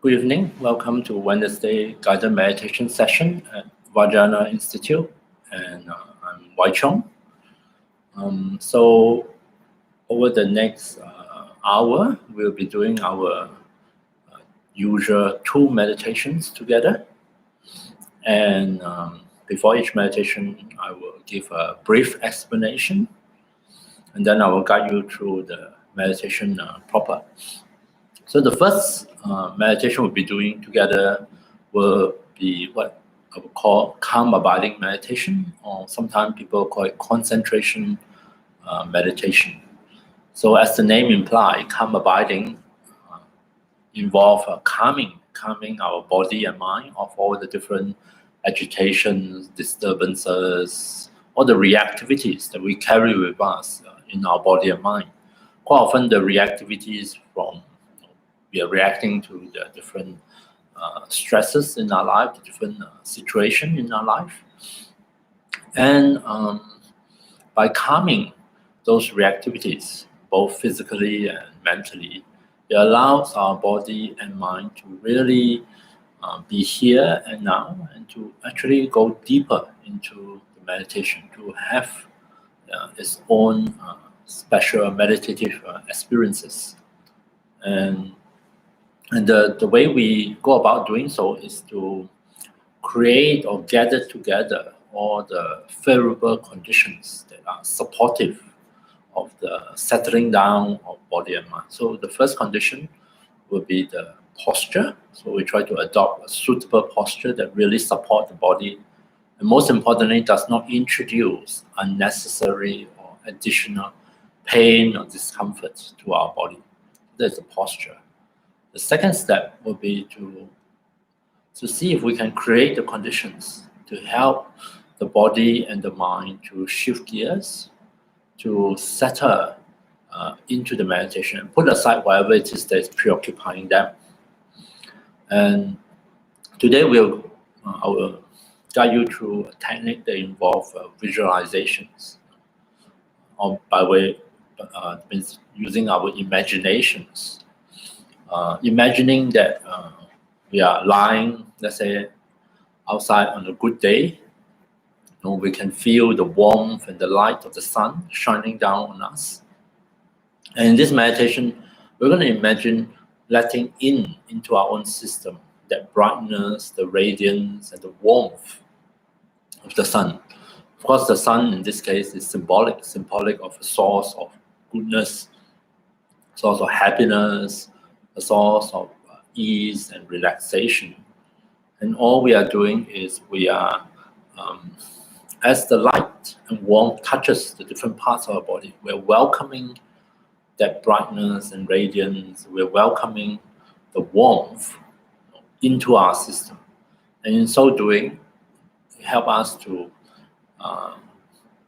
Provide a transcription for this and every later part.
Good evening. Welcome to Wednesday guided meditation session at Vajrayana Institute, and I'm Wai Cheong. So over the next hour, we'll be doing our usual 2 meditations together. And before each meditation, I will give a brief explanation, and then I will guide you through the meditation proper. So the first meditation we'll be doing together will be what I would call calm abiding meditation, or sometimes people call it concentration meditation. So as the name implies, calm abiding involves calming our body and mind of all the different agitations, disturbances, all the reactivities that we carry with us in our body and mind. Quite often the reactivities from we are reacting to the different stresses in our life, the different situation in our life. And by calming those reactivities, both physically and mentally, it allows our body and mind to really be here and now, and to actually go deeper into the meditation, to have its own special meditative experiences. And the way we go about doing so is to create or gather together all the favorable conditions that are supportive of the settling down of body and mind. So the first condition will be the posture. So we try to adopt a suitable posture that really supports the body, and most importantly, does not introduce unnecessary or additional pain or discomfort to our body. That's the posture. The second step will be to see if we can create the conditions to help the body and the mind to shift gears, to settle into the meditation, and put aside whatever it is that is preoccupying them. And today I will guide you through a technique that involves visualizations, or by way means using our imaginations. Imagining that we are lying, let's say, outside on a good day. We can feel the warmth and the light of the sun shining down on us. And in this meditation, we're going to imagine letting into our own system that brightness, the radiance, and the warmth of the sun. Of course, the sun in this case is symbolic of a source of goodness, source of happiness, a source of ease and relaxation. And all we are doing is we are, as the light and warmth touches the different parts of our body, we're welcoming that brightness and radiance, we're welcoming the warmth into our system. And in so doing, it helps us to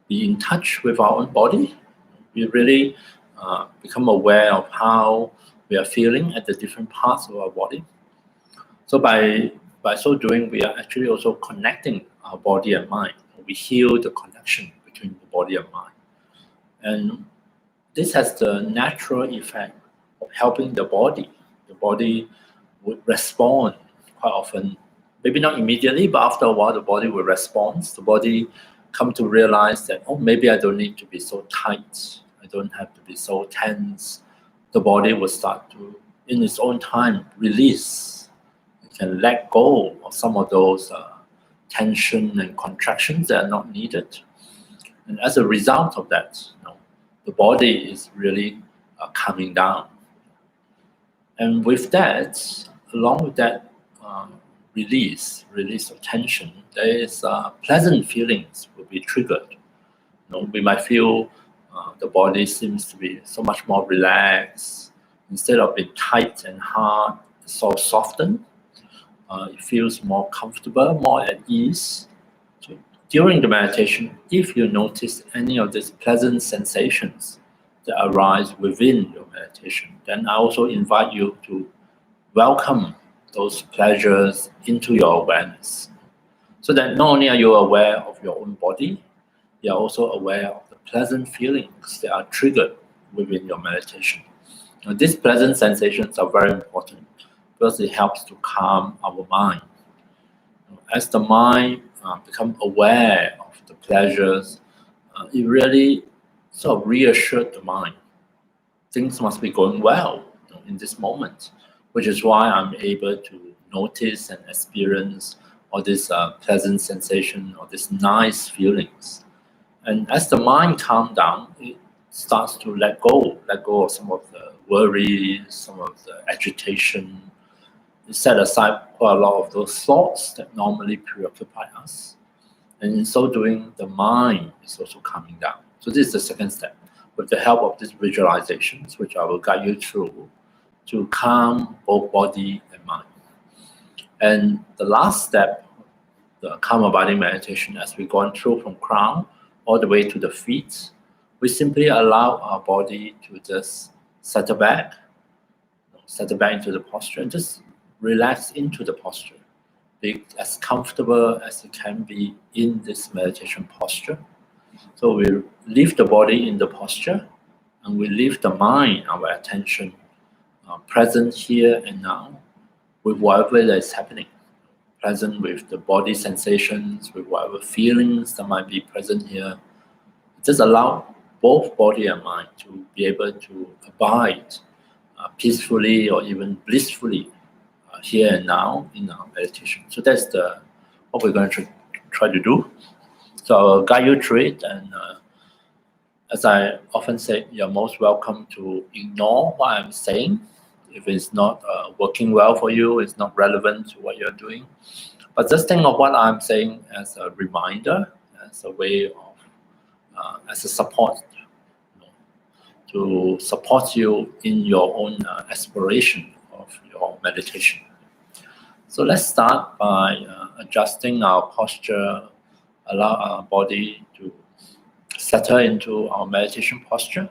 be in touch with our own body. We really become aware of how we are feeling at the different parts of our body. So by so doing, we are actually also connecting our body and mind. We heal the connection between the body and mind. And this has the natural effect of helping the body. The body would respond quite often, maybe not immediately, but after a while the body will respond. The body come to realize that, oh, maybe I don't need to be so tight. I don't have to be so tense. The body will start to, in its own time, release. It can let go of some of those tension and contractions that are not needed. And as a result of that, the body is really calming down. And with that, along with that release of tension, there is pleasant feelings will be triggered. We might feel the body seems to be so much more relaxed. Instead of being tight and hard, it's so softened. It feels more comfortable, more at ease. So during the meditation, if you notice any of these pleasant sensations that arise within your meditation, then I also invite you to welcome those pleasures into your awareness. So that not only are you aware of your own body, you are also aware of the pleasant feelings that are triggered within your meditation. Now, these pleasant sensations are very important because it helps to calm our mind. As the mind becomes aware of the pleasures, it really sort of reassured the mind. Things must be going well in this moment, which is why I'm able to notice and experience all this pleasant sensation or these nice feelings. And as the mind calms down, it starts to let go of some of the worries, some of the agitation. It set aside quite a lot of those thoughts that normally preoccupy us. And in so doing, the mind is also calming down. So this is the second step. With the help of these visualizations, which I will guide you through, to calm both body and mind. And the last step, the calm body meditation, as we've gone through from crown all the way to the feet, we simply allow our body to just settle back into the posture, and just relax into the posture. Be as comfortable as it can be in this meditation posture. So we leave the body in the posture, and we leave the mind, our attention, present here and now with whatever that is happening. Present with the body sensations, with whatever feelings that might be present here. Just allow both body and mind to be able to abide peacefully or even blissfully here and now in our meditation. So that's what we're going to try to do. So I'll guide you through it, and as I often say, you're most welcome to ignore what I'm saying if it's not working well for you, it's not relevant to what you're doing. But just think of what I'm saying as a reminder, as a way of, as a support, to support you in your own exploration of your meditation. So let's start by adjusting our posture, allow our body to settle into our meditation posture.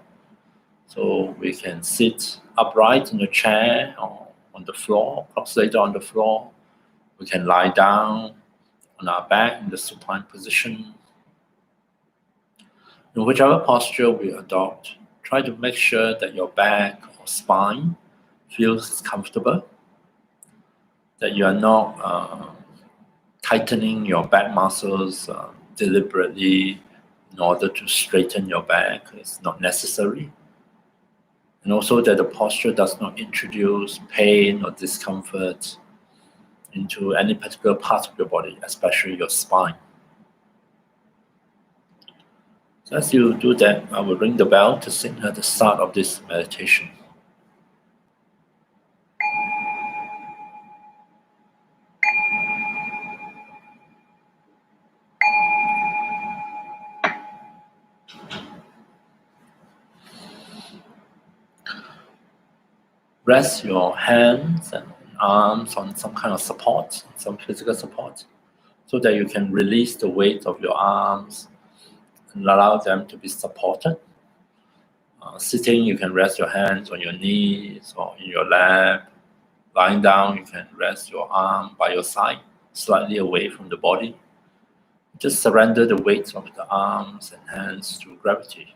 So we can sit upright in the chair or on the floor, cross-legged on the floor. We can lie down on our back in the supine position. In whichever posture we adopt, try to make sure that your back or spine feels comfortable, that you are not tightening your back muscles deliberately in order to straighten your back. It's not necessary. And also that the posture does not introduce pain or discomfort into any particular part of your body, especially your spine. So as you do that, I will ring the bell to signal the start of this meditation. Rest your hands and arms on some kind of support, some physical support, so that you can release the weight of your arms and allow them to be supported. Sitting, you can rest your hands on your knees or in your lap. Lying down, you can rest your arm by your side, slightly away from the body. Just surrender the weight of the arms and hands to gravity.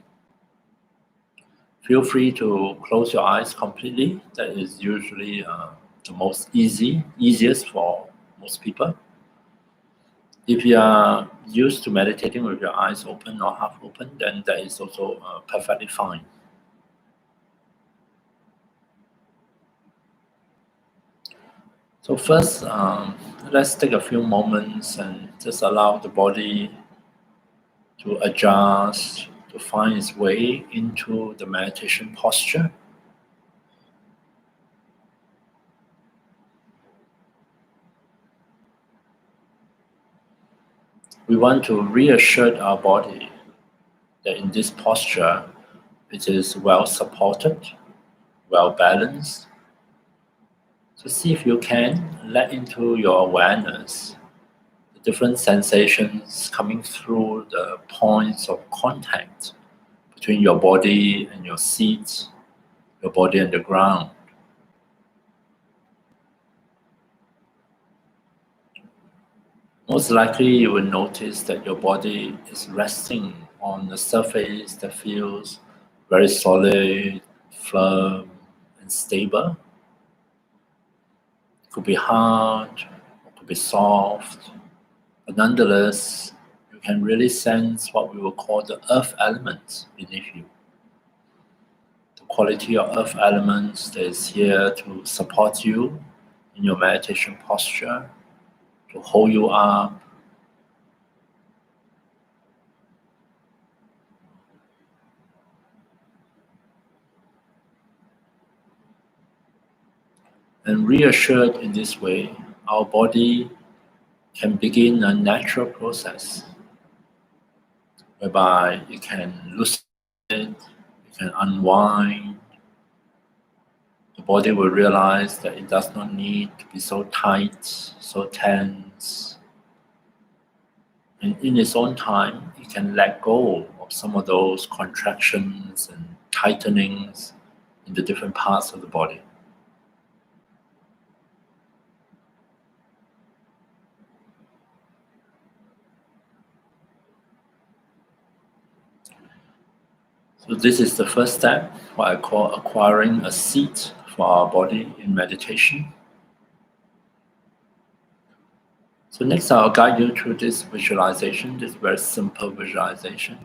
Feel free to close your eyes completely. That is usually the most easiest for most people. If you are used to meditating with your eyes open or half open, then that is also perfectly fine. So first, let's take a few moments and just allow the body to adjust, to find its way into the meditation posture. We want to reassure our body that in this posture, it is well supported, well balanced. So see if you can let into your awareness the different sensations coming through the points of contact between your body and your seat, your body and the ground. Most likely you will notice that your body is resting on a surface that feels very solid, firm, and stable. Could be hard, or could be soft, but nonetheless, you can really sense what we will call the earth elements beneath you. The quality of earth elements that is here to support you in your meditation posture, to hold you up, and reassured in this way, our body can begin a natural process whereby it can loosen, it can unwind. The body will realize that it does not need to be so tight, so tense. And in its own time, it can let go of some of those contractions and tightenings in the different parts of the body. So this is the first step, what I call acquiring a seat for our body in meditation. So next I'll guide you through this visualization, this very simple visualization,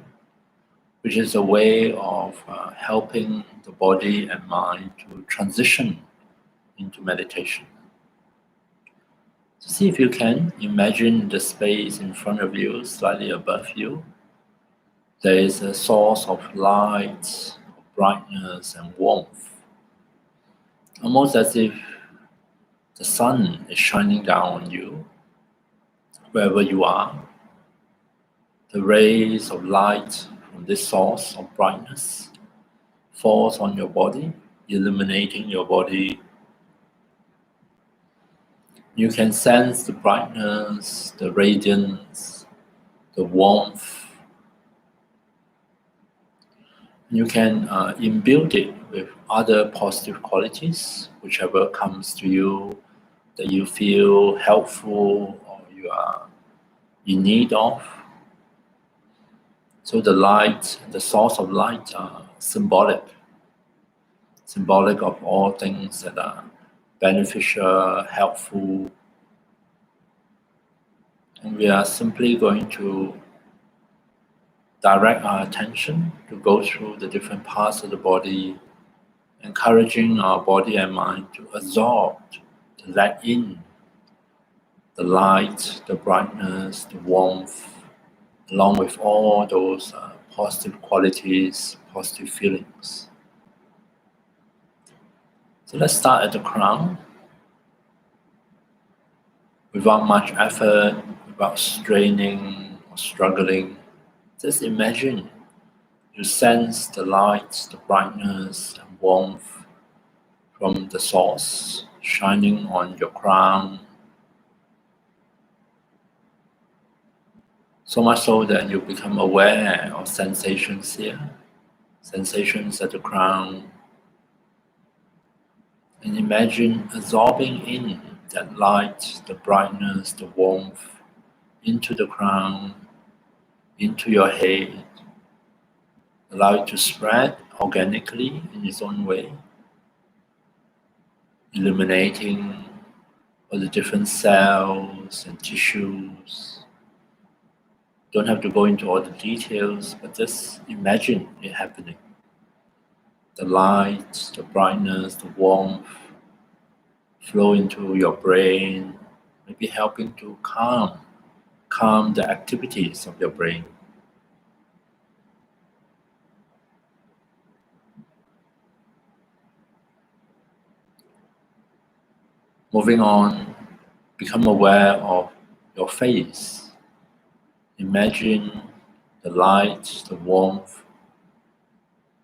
which is a way of helping the body and mind to transition into meditation. So see if you can imagine the space in front of you, slightly above you. There is a source of light, brightness and warmth, almost as if the sun is shining down on you, wherever you are. The rays of light from this source of brightness falls on your body, illuminating your body. You can sense the brightness, the radiance, the warmth. You can imbue it with other positive qualities, whichever comes to you that you feel helpful or you are in need of. So the light, the source of light are symbolic of all things that are beneficial, helpful. And we are simply going to direct our attention to go through the different parts of the body, encouraging our body and mind to absorb, to let in the light, the brightness, the warmth, along with all those positive qualities, positive feelings. So let's start at the crown. Without much effort, without straining or struggling, just imagine you sense the light, the brightness and warmth from the source shining on your crown. So much so that you become aware of sensations here, sensations at the crown. And imagine absorbing in that light, the brightness, the warmth into the crown, into your head. Allow it to spread organically in its own way, illuminating all the different cells and tissues. Don't have to go into all the details, but just imagine it happening. The light, the brightness, the warmth flow into your brain, maybe helping to calm the activities of your brain. Moving on, become aware of your face. Imagine the light, the warmth,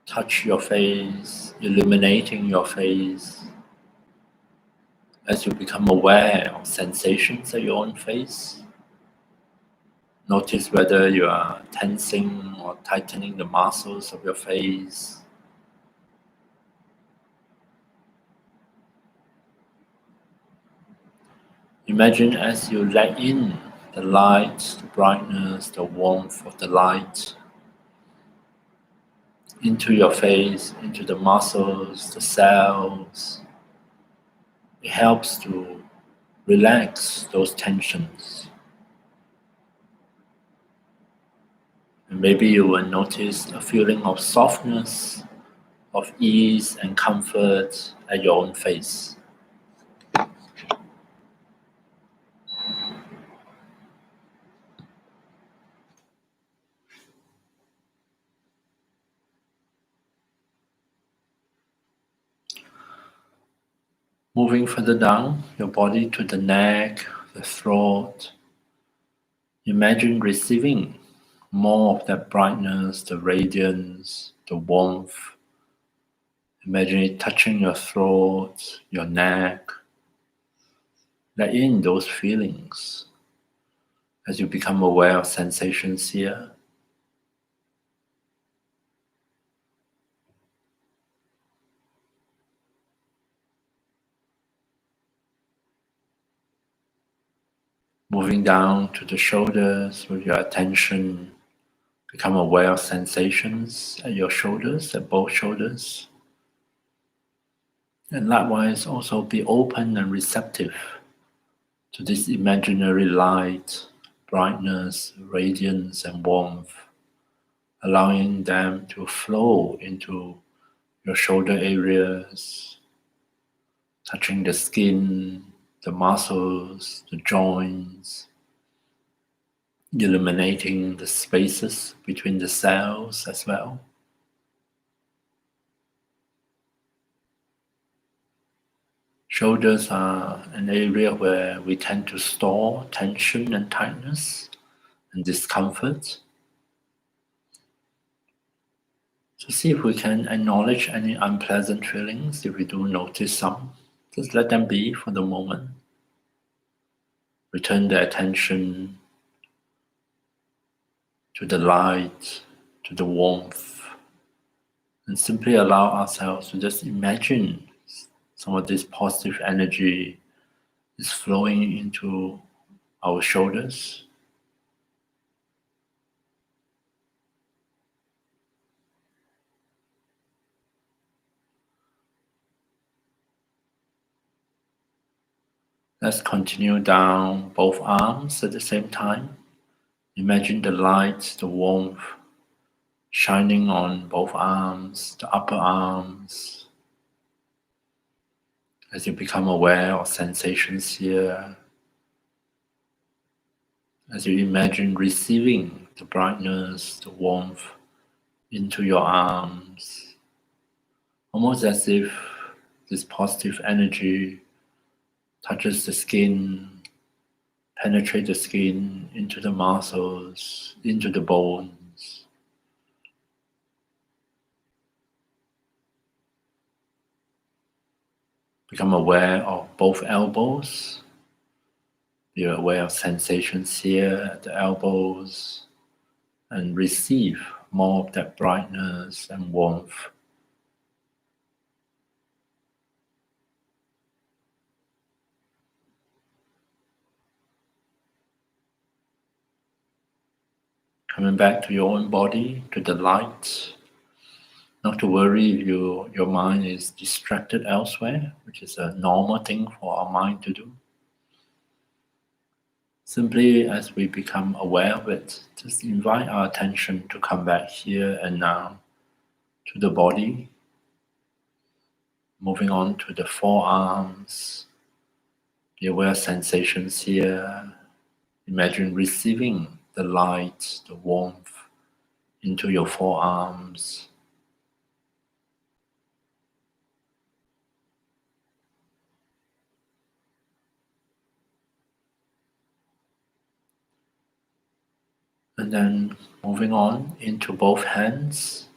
touch your face, illuminating your face. As you become aware of sensations at your own face, notice whether you are tensing or tightening the muscles of your face. Imagine as you let in the light, the brightness, the warmth of the light into your face, into the muscles, the cells. It helps to relax those tensions. And maybe you will notice a feeling of softness, of ease and comfort at your own face. Moving further down your body to the neck, the throat. Imagine receiving more of that brightness, the radiance, the warmth. Imagine it touching your throat, your neck. Let in those feelings as you become aware of sensations here. Moving down to the shoulders with your attention, become aware of sensations at your shoulders, at both shoulders. And likewise, also be open and receptive to this imaginary light, brightness, radiance, and warmth, allowing them to flow into your shoulder areas, touching the skin, the muscles, the joints, illuminating the spaces between the cells as well. Shoulders are an area where we tend to store tension and tightness and discomfort. So see if we can acknowledge any unpleasant feelings. If we do notice some, just let them be for the moment. Return the attention to the light, to the warmth, and simply allow ourselves to just imagine some of this positive energy is flowing into our shoulders. Let's continue down both arms at the same time. Imagine the light, the warmth shining on both arms, the upper arms. As you become aware of sensations here, as you imagine receiving the brightness, the warmth into your arms, almost as if this positive energy touches the skin, penetrates the skin into the muscles, into the bones. Become aware of both elbows. Be aware of sensations here at the elbows and receive more of that brightness and warmth. Coming back to your own body, to the light. Not to worry if your mind is distracted elsewhere, which is a normal thing for our mind to do. Simply as we become aware of it, just invite our attention to come back here and now to the body. Moving on to the forearms. Be aware of sensations here. Imagine receiving the light, the warmth into your forearms. And then moving on into both hands.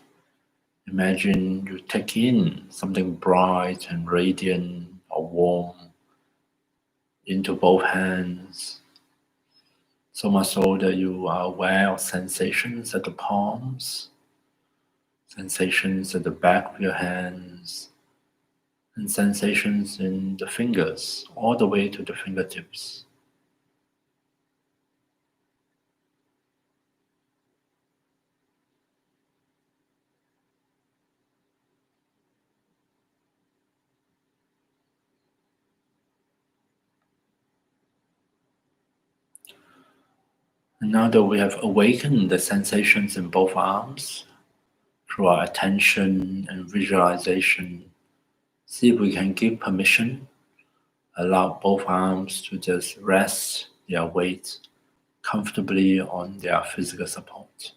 Imagine you take in something bright and radiant or warm into both hands. So much so that you are aware of sensations at the palms, sensations at the back of your hands, and sensations in the fingers, all the way to the fingertips. And now that we have awakened the sensations in both arms through our attention and visualization, see if we can give permission, allow both arms to just rest their weight comfortably on their physical support.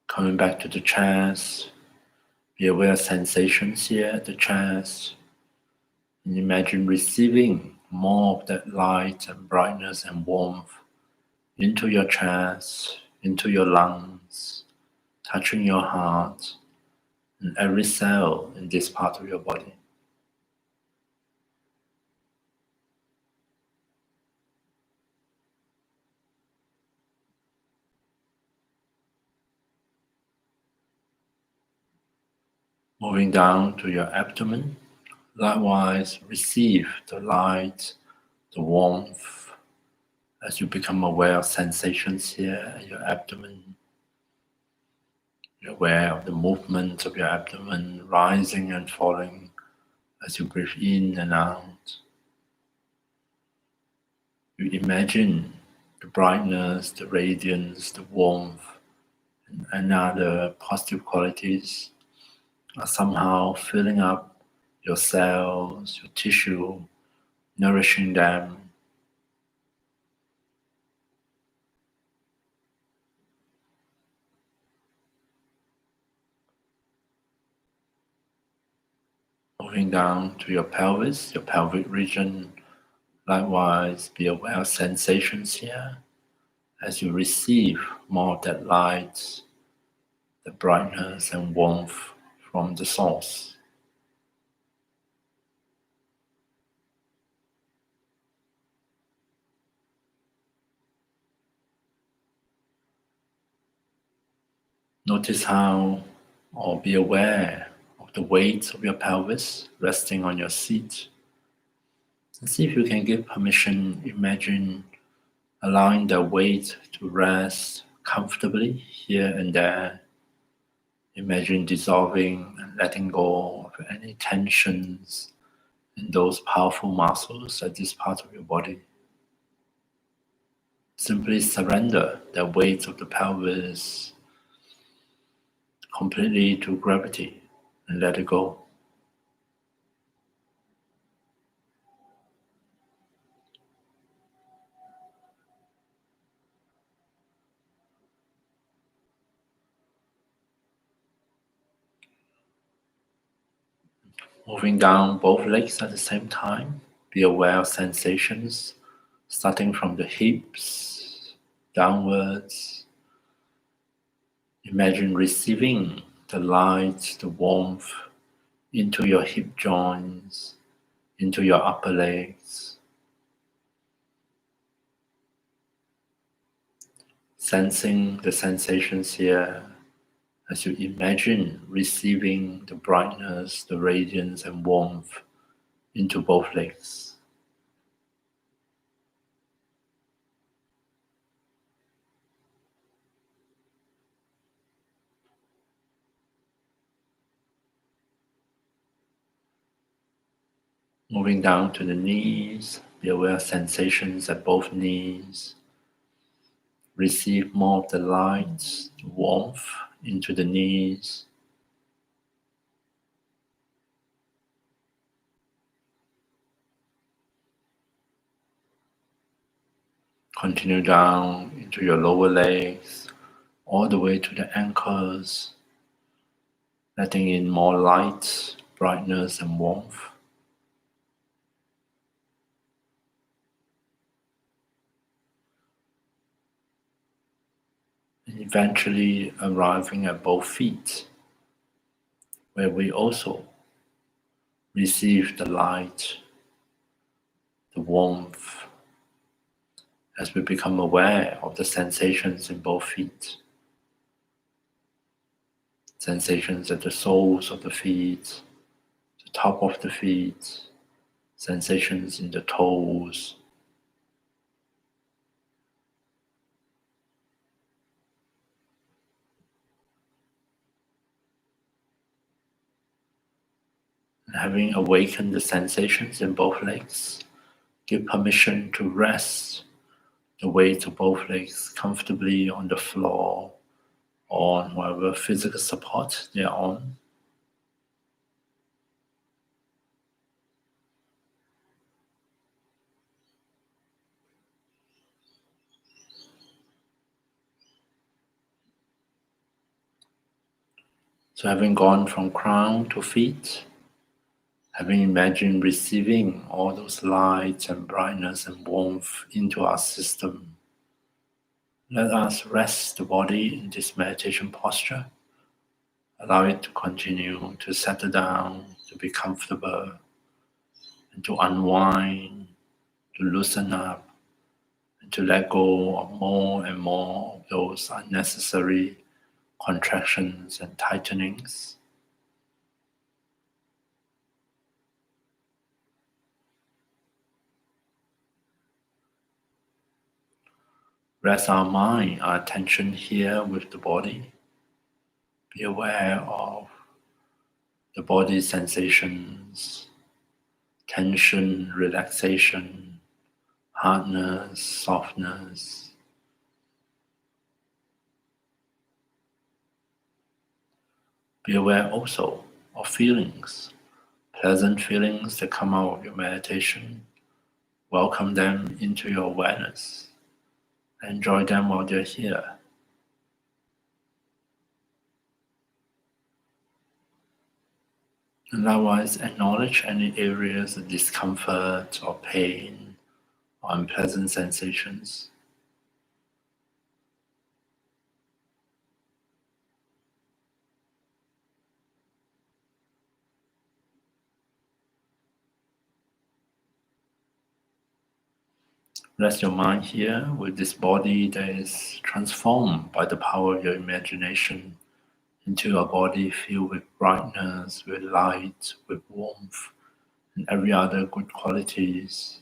Coming back to the chest, be aware of sensations here at the chest, and imagine receiving more of that light and brightness and warmth into your chest, into your lungs, touching your heart and every cell in this part of your body. Moving down to your abdomen, likewise receive the light, the warmth, as you become aware of sensations here at your abdomen. You're aware of the movement of your abdomen rising and falling as you breathe in and out. You imagine the brightness, the radiance, the warmth, and other positive qualities are somehow filling up your cells, your tissue, nourishing them. Moving down to your pelvis, your pelvic region, likewise be aware of sensations here as you receive more of that light, the brightness and warmth from the source. Notice how, or be aware of the weight of your pelvis resting on your seat. And see if you can give permission, imagine allowing the weight to rest comfortably here and there. Imagine dissolving and letting go of any tensions in those powerful muscles at this part of your body. Simply surrender the weight of the pelvis completely to gravity and let it go. Moving down both legs at the same time, be aware of sensations starting from the hips downwards. Imagine receiving the light, the warmth into your hip joints, into your upper legs. Sensing the sensations here as you imagine receiving the brightness, the radiance and warmth into both legs. Moving down to the knees, be aware of sensations at both knees. Receive more of the light, the warmth into the knees. Continue down into your lower legs, all the way to the ankles, letting in more light, brightness and warmth. And eventually arriving at both feet, where we also receive the light, the warmth, as we become aware of the sensations in both feet. Sensations at the soles of the feet, the top of the feet, sensations in the toes. Having awakened the sensations in both legs, give permission to rest the weight of both legs comfortably on the floor or on whatever physical support they are on. So having gone from crown to feet, having imagined receiving all those light and brightness and warmth into our system, let us rest the body in this meditation posture. Allow it to continue to settle down, to be comfortable, and to unwind, to loosen up, and to let go of more and more of those unnecessary contractions and tightenings. Rest our mind, our attention here with the body. Be aware of the body's sensations, tension, relaxation, hardness, softness. Be aware also of feelings, pleasant feelings that come out of your meditation. Welcome them into your awareness. Enjoy them while they're here. And likewise, acknowledge any areas of discomfort or pain or unpleasant sensations. Rest your mind here with this body that is transformed by the power of your imagination into a body filled with brightness, with light, with warmth, and every other good qualities.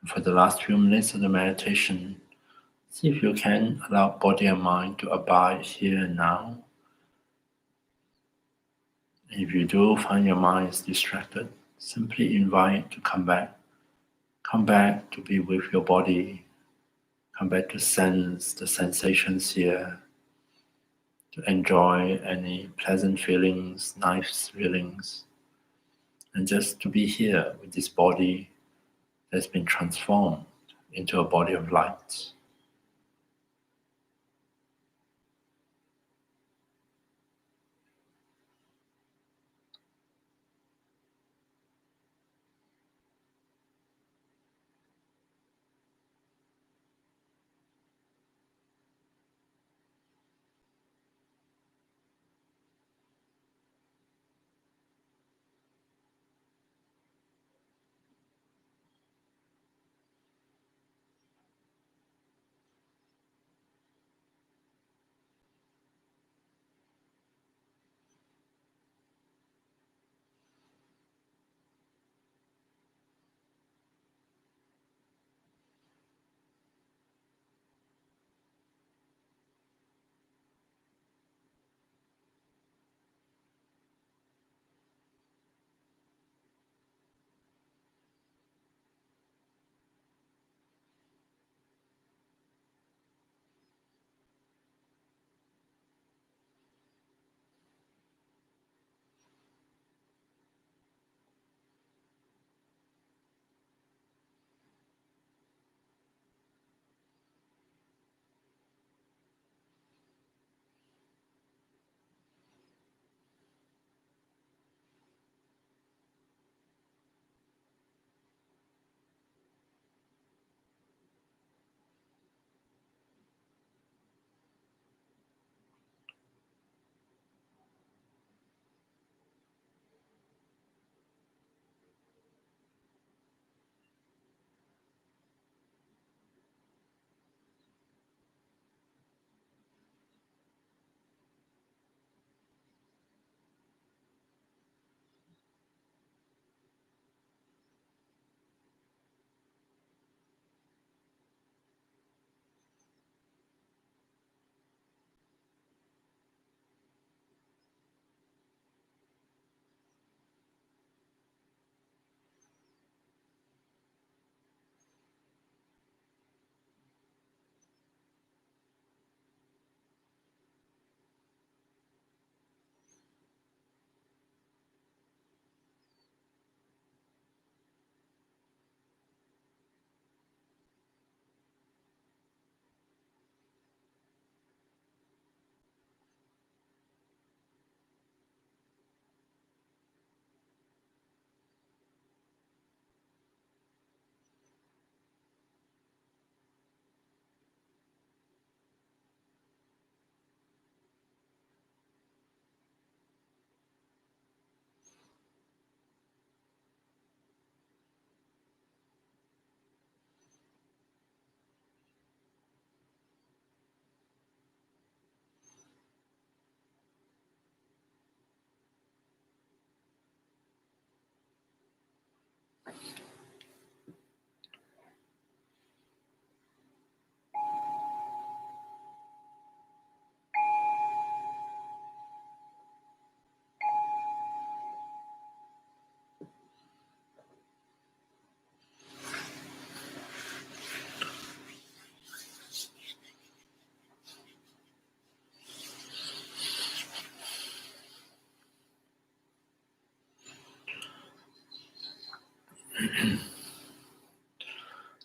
For the last few minutes of the meditation, see if you can allow body and mind to abide here and now. If you do find your mind is distracted, simply invite to come back. Come back to be with your body. Come back to sense the sensations here, to enjoy any pleasant feelings, nice feelings, and just to be here with this body that's been transformed into a body of light.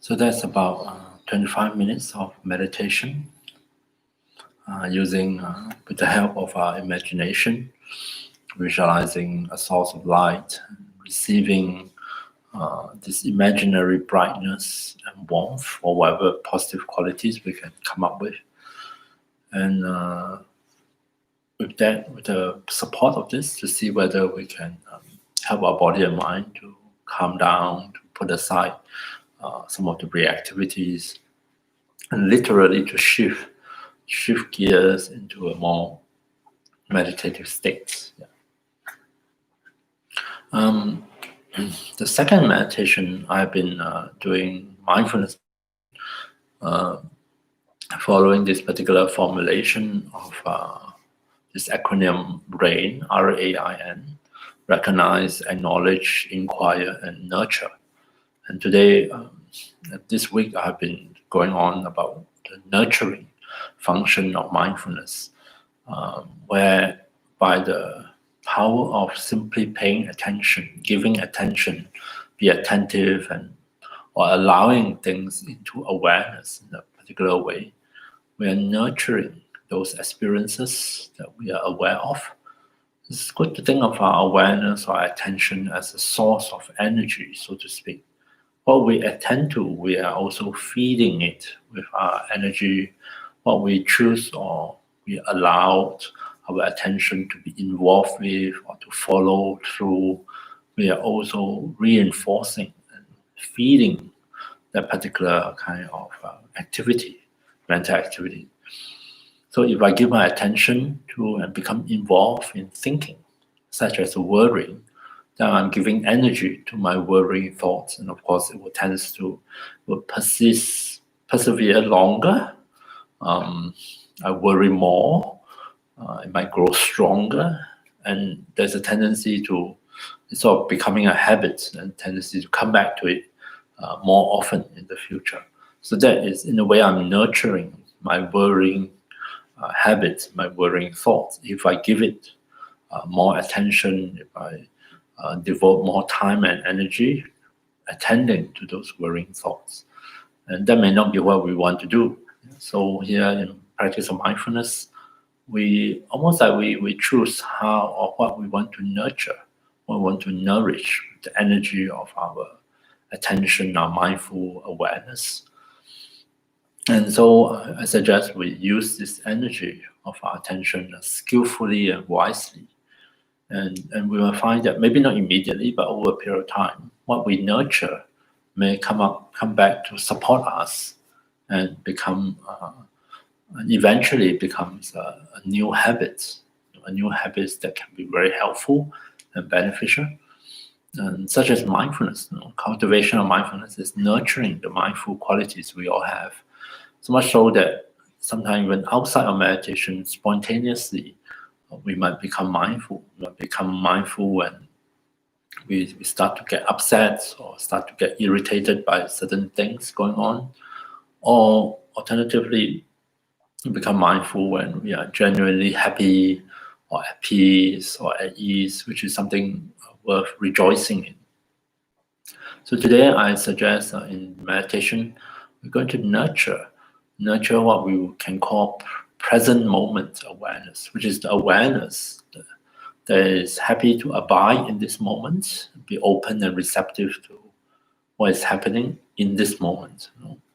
So that's about 25 minutes of meditation using, with the help of our imagination, visualizing a source of light, receiving this imaginary brightness and warmth or whatever positive qualities we can come up with. And with the support of this, to see whether we can help our body and mind to calm down, to put aside some of the reactivities, and literally to shift gears into a more meditative state. Yeah. The second meditation, I've been doing mindfulness, following this particular formulation of this acronym RAIN, R-A-I-N, recognize, acknowledge, inquire, and nurture. And today, this week, I've been going on about the nurturing function of mindfulness, where by the power of simply paying attention, giving attention, be attentive, or allowing things into awareness in a particular way, we are nurturing those experiences that we are aware of. It's good to think of our awareness or attention as a source of energy, so to speak. What we attend to, we are also feeding it with our energy. What we choose or we allowed our attention to be involved with or to follow through, we are also reinforcing and feeding that particular kind of activity, mental activity. So if I give my attention to and become involved in thinking, such as worrying, then I'm giving energy to my worrying thoughts, and of course it will persevere longer. I worry more. It might grow stronger, and there's a tendency to, it's sort of becoming a habit and tendency to come back to it more often in the future. So that is, in a way, I'm nurturing my worrying habits, my worrying thoughts. If I give it more attention, if I devote more time and energy attending to those worrying thoughts, and that may not be what we want to do. So here in practice of mindfulness, we almost like we choose how or what we want to nurture, what we want to nourish the energy of our attention, our mindful awareness. And so I suggest we use this energy of our attention skillfully and wisely. And we will find that maybe not immediately, but over a period of time, what we nurture may come back to support us and eventually becomes a new habit that can be very helpful and beneficial. And such as mindfulness, cultivation of mindfulness is nurturing the mindful qualities we all have. So much so that sometimes even outside of meditation, spontaneously, we might become mindful. We might become mindful when we start to get upset or start to get irritated by certain things going on. Or alternatively, we become mindful when we are genuinely happy or at peace or at ease, which is something worth rejoicing in. So today I suggest in meditation, we're going to nurture what we can call present moment awareness, which is the awareness that is happy to abide in this moment, be open and receptive to what is happening in this moment.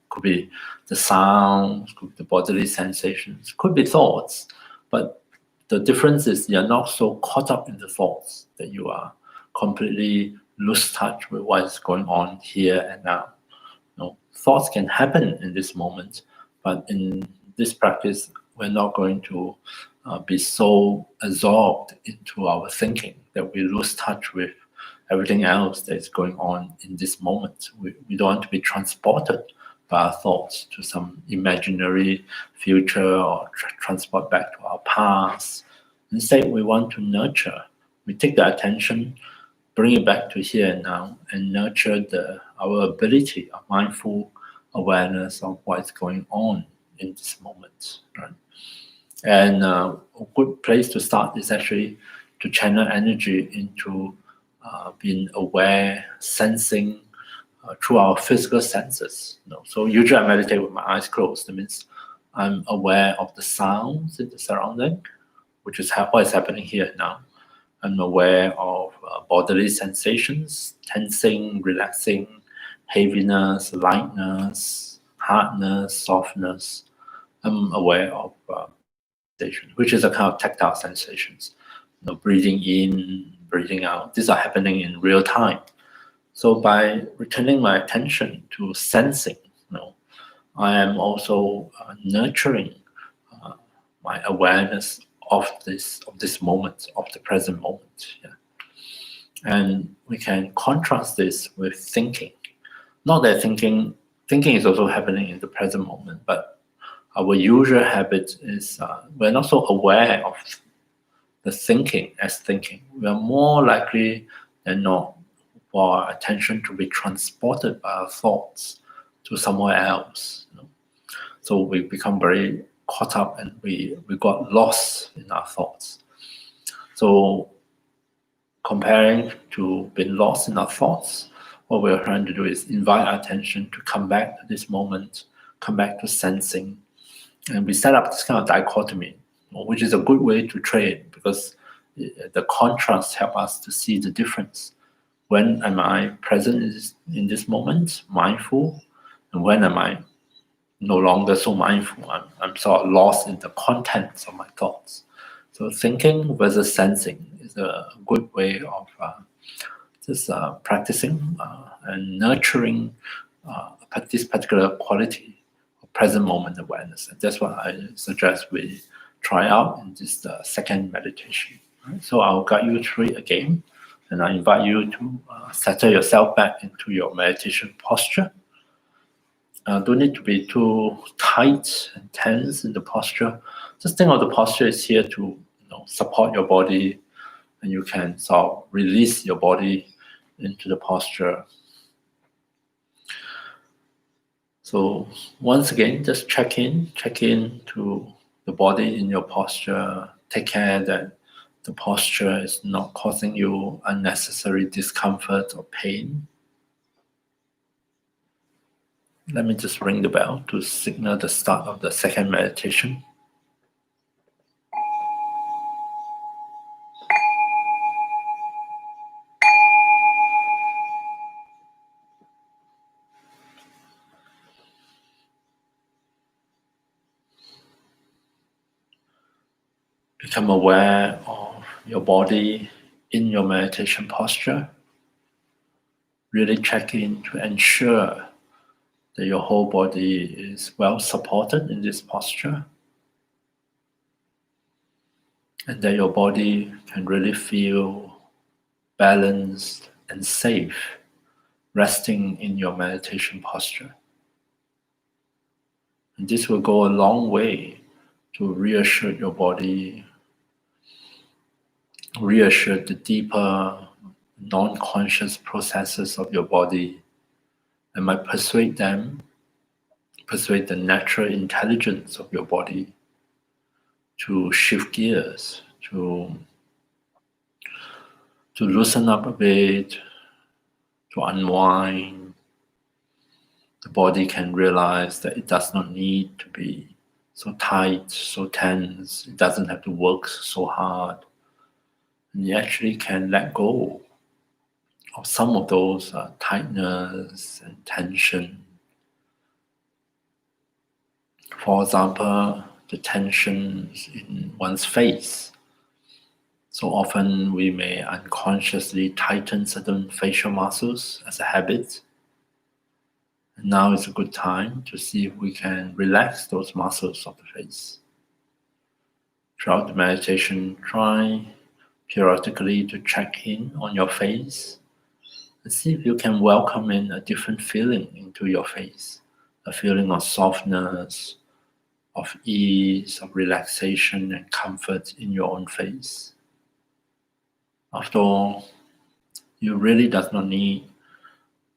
Could be the sounds, could be the bodily sensations, could be thoughts, but the difference is you're not so caught up in the thoughts that you are completely lose touch with what is going on here and now. Thoughts can happen in this moment, but in this practice, we're not going to be so absorbed into our thinking that we lose touch with everything else that is going on in this moment. We don't want to be transported by our thoughts to some imaginary future or transport back to our past. Instead, we want to nurture. We take the attention, bring it back to here and now, and nurture our ability of mindful awareness of what's going on in this moment. Right? And a good place to start is actually to channel energy into being aware, sensing through our physical senses. So usually I meditate with my eyes closed. That means I'm aware of the sounds in the surrounding, which is what is happening here now. I'm aware of bodily sensations, tensing, relaxing, heaviness, lightness, hardness, softness. I'm aware of sensation, which is a kind of tactile sensations. Breathing in, breathing out. These are happening in real time. So by returning my attention to sensing, I am also nurturing my awareness of this moment, of the present moment. Yeah. And we can contrast this with thinking. Not that thinking is also happening in the present moment, but our usual habit is we're not so aware of the thinking as thinking. We are more likely than not for our attention to be transported by our thoughts to somewhere else. So we become very caught up and we got lost in our thoughts. So comparing to being lost in our thoughts, what we're trying to do is invite our attention to come back to this moment, come back to sensing. And we set up this kind of dichotomy, which is a good way to train because the contrast help us to see the difference. When am I present in this moment, mindful? And when am I no longer so mindful? I'm sort of lost in the contents of my thoughts. So thinking versus sensing is a good way of just practicing and nurturing this particular quality of present moment awareness. And that's what I suggest we try out in this second meditation. Right? So I'll guide you through it again, and I invite you to settle yourself back into your meditation posture. Don't need to be too tight and tense in the posture. Just think of the posture is here to support your body, and you can sort of release your body into the posture. So once again, just check in to the body in your posture. Take care that the posture is not causing you unnecessary discomfort or pain. Let me just ring the bell to signal the start of the second meditation. Become aware of your body in your meditation posture. Really check in to ensure that your whole body is well supported in this posture, and that your body can really feel balanced and safe resting in your meditation posture. And this will go a long way to reassure your body, reassure the deeper non-conscious processes of your body, and might persuade the natural intelligence of your body to shift gears, to loosen up a bit, to unwind. The body can realize that it does not need to be so tight, so tense. It doesn't have to work so hard. And you actually can let go of some of those tightness and tension. For example, the tensions in one's face. So often we may unconsciously tighten certain facial muscles as a habit. And now is a good time to see if we can relax those muscles of the face. Throughout the meditation, try periodically to check in on your face and see if you can welcome in a different feeling into your face, a feeling of softness, of ease, of relaxation and comfort in your own face. After all, you really does not need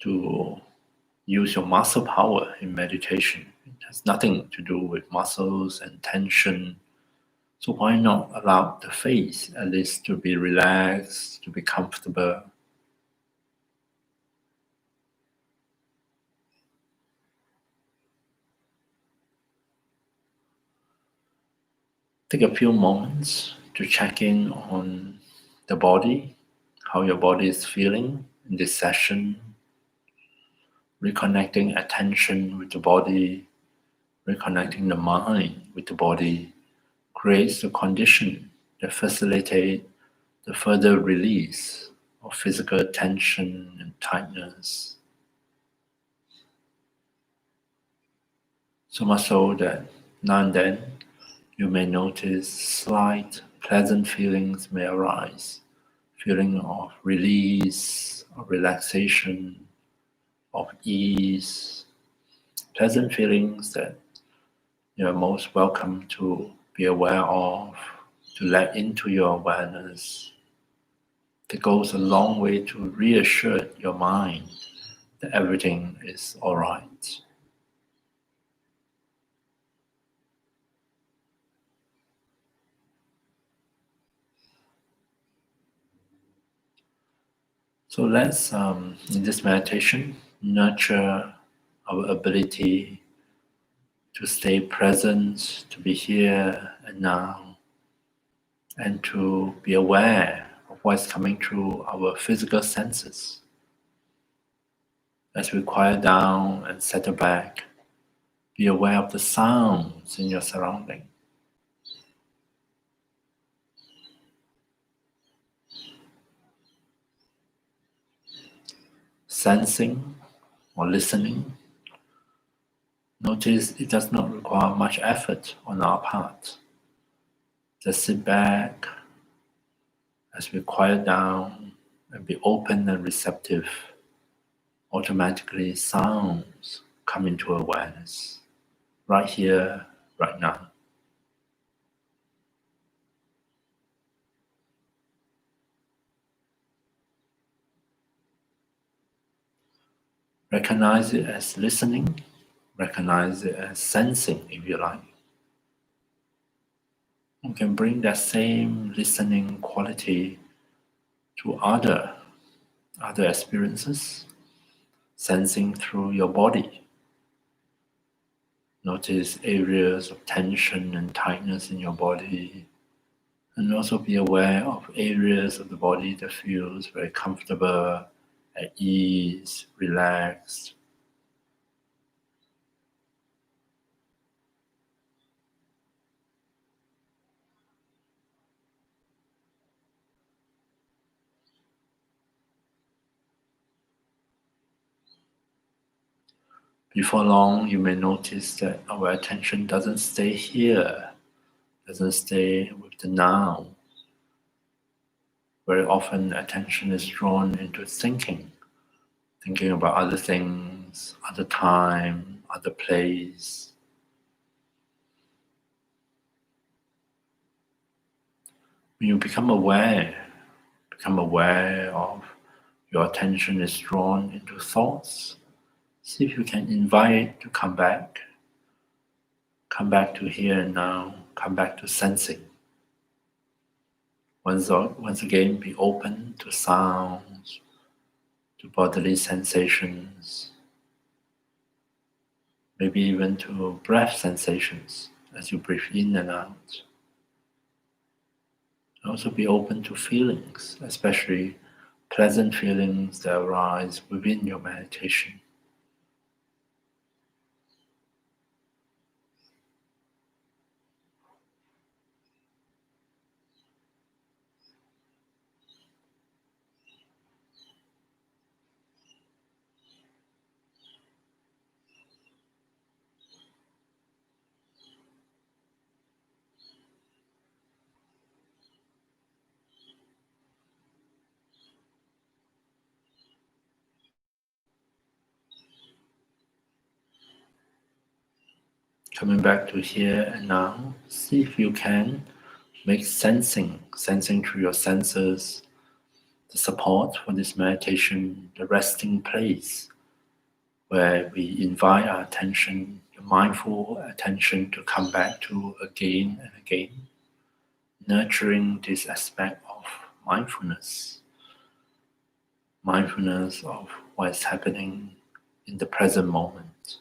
to use your muscle power in meditation. It has nothing to do with muscles and tension. So why not allow the face at least to be relaxed, to be comfortable? Take a few moments to check in on the body, how your body is feeling in this session, reconnecting attention with the body, reconnecting the mind with the body creates the condition that facilitate the further release of physical tension and tightness. So much so that now and then you may notice slight pleasant feelings may arise, feeling of release, of relaxation, of ease, pleasant feelings that you are most welcome to be aware of, to let into your awareness. It goes a long way to reassure your mind that everything is all right. So let's, in this meditation, nurture our ability to stay present, to be here and now, and to be aware of what's coming through our physical senses. As we quiet down and settle back, be aware of the sounds in your surrounding. Sensing or listening. Notice it does not require much effort on our part. Just sit back as we quiet down and be open and receptive. Automatically sounds come into awareness, right here, right now. Recognize it as listening, recognize it as sensing if you like. You can bring that same listening quality to other experiences, sensing through your body. Notice areas of tension and tightness in your body, and also be aware of areas of the body that feels very comfortable, at ease, relaxed. Before long, you may notice that our attention doesn't stay here, doesn't stay with the now. Very often, attention is drawn into thinking about other things, other time, other place. When you become aware of your attention is drawn into thoughts, see if you can invite it to come back to here and now, come back to sensing. Once again, be open to sounds, to bodily sensations, maybe even to breath sensations as you breathe in and out. Also be open to feelings, especially pleasant feelings that arise within your meditation. Coming back to here and now, see if you can make sensing through your senses, the support for this meditation, the resting place, where we invite our attention, the mindful attention, to come back to again and again, nurturing this aspect of mindfulness of what is happening in the present moment.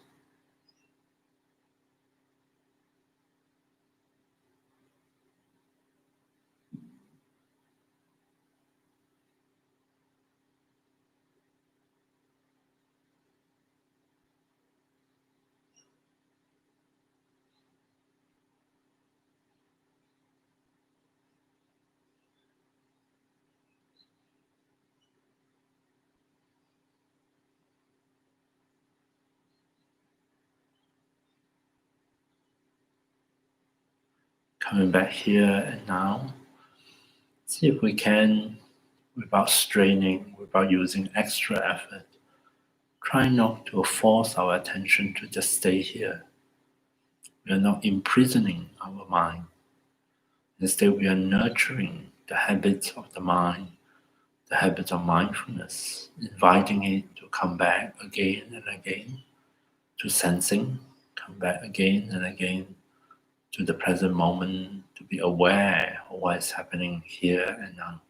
Coming back here and now. See if we can, without straining, without using extra effort, try not to force our attention to just stay here. We are not imprisoning our mind. Instead, we are nurturing the habits of the mind, the habits of mindfulness, inviting it to come back again and again to sensing, come back again and again to the present moment, to be aware of what is happening here and now.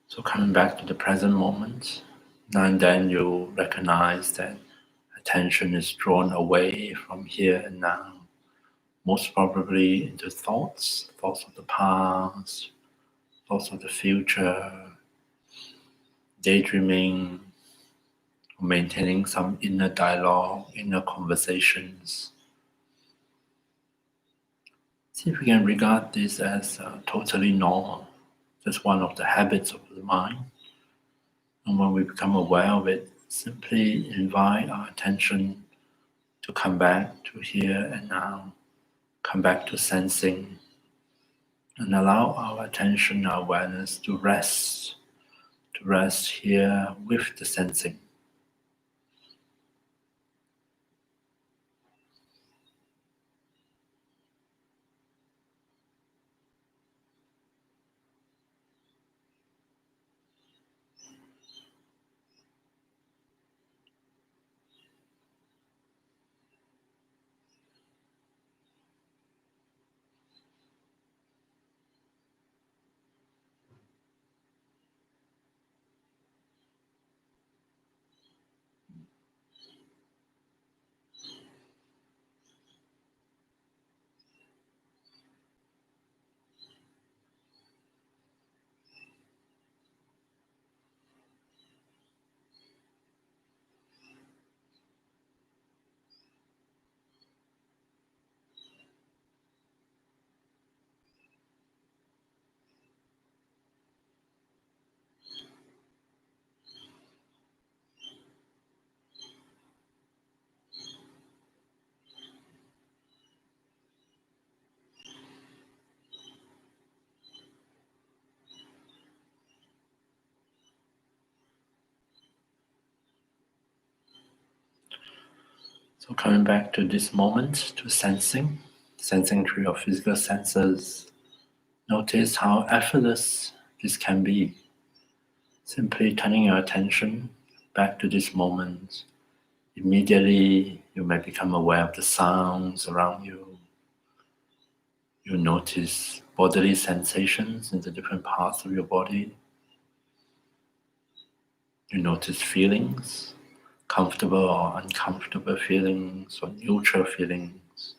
So coming back to the present moment, now and then you recognize that attention is drawn away from here and now, most probably into thoughts of the past, thoughts of the future, daydreaming, or maintaining some inner dialogue, inner conversations. See if we can regard this as totally normal, just one of the habits of the mind. And when we become aware of it, simply invite our attention to come back to here and now, come back to sensing, and allow our attention, our awareness to rest here with the sensing. So coming back to this moment, to sensing through your physical senses, notice how effortless this can be. Simply turning your attention back to this moment. Immediately, you may become aware of the sounds around you. You notice bodily sensations in the different parts of your body. You notice feelings, comfortable or uncomfortable feelings, or neutral feelings.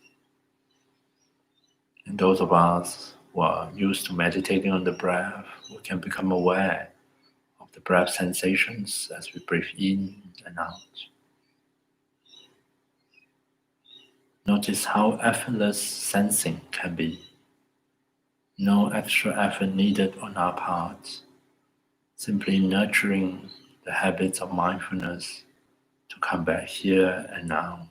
And those of us who are used to meditating on the breath, we can become aware of the breath sensations as we breathe in and out. Notice how effortless sensing can be. No extra effort needed on our part, simply nurturing the habits of mindfulness to come back here and now.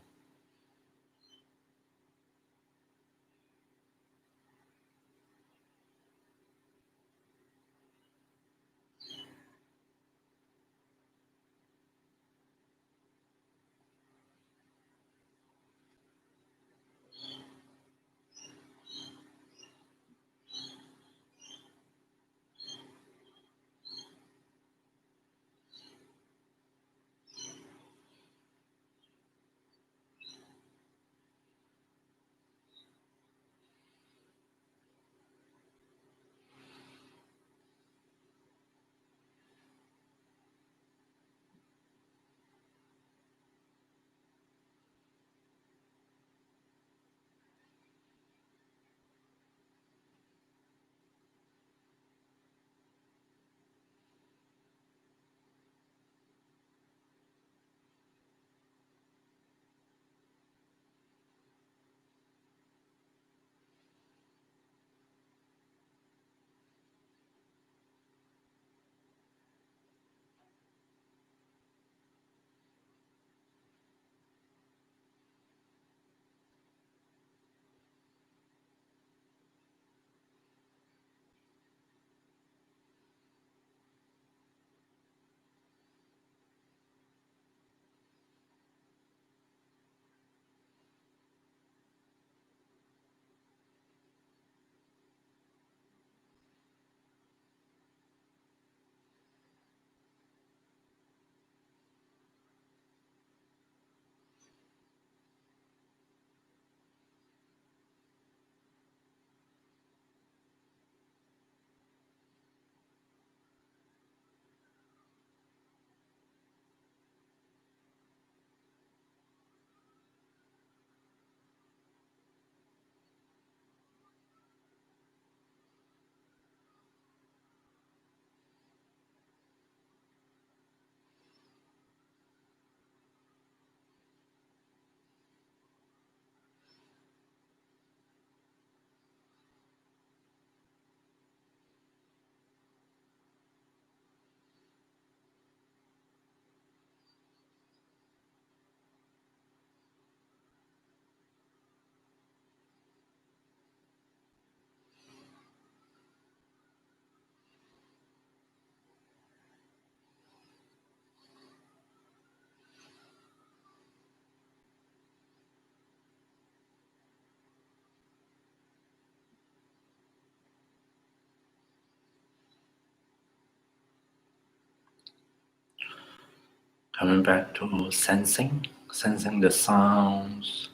Coming back to sensing the sounds,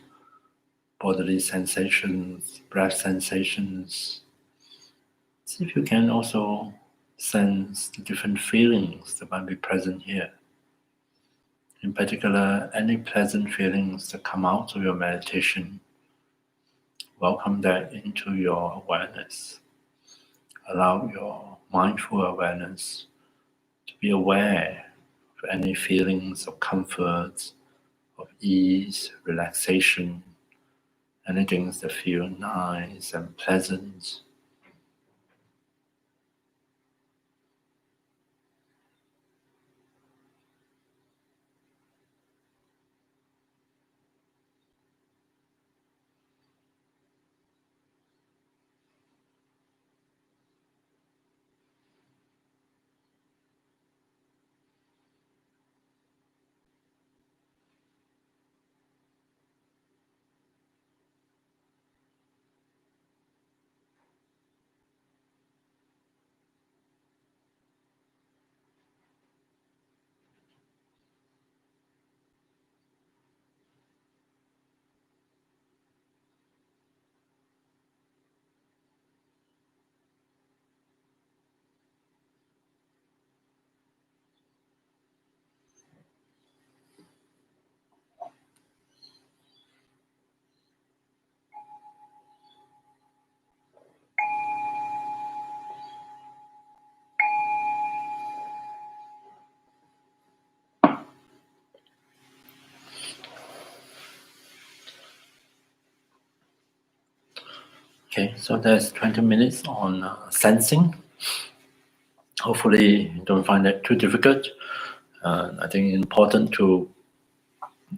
bodily sensations, breath sensations. See if you can also sense the different feelings that might be present here. In particular, any pleasant feelings that come out of your meditation, welcome that into your awareness. Allow your mindful awareness to be aware of any feelings of comfort, of ease, relaxation, anything that feel nice and pleasant. Okay, so there's 20 minutes on sensing. Hopefully you don't find that too difficult. I think it's important to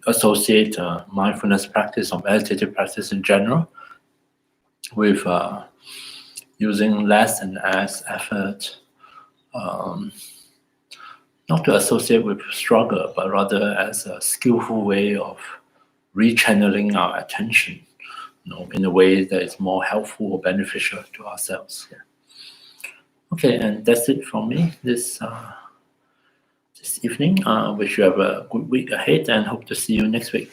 associate mindfulness practice or meditative practice in general with using less and less effort, not to associate with struggle, but rather as a skillful way of rechanneling our attention, in a way that is more helpful or beneficial to ourselves. Yeah. Okay, and that's it from me this evening. Wish you have a good week ahead and hope to see you next week.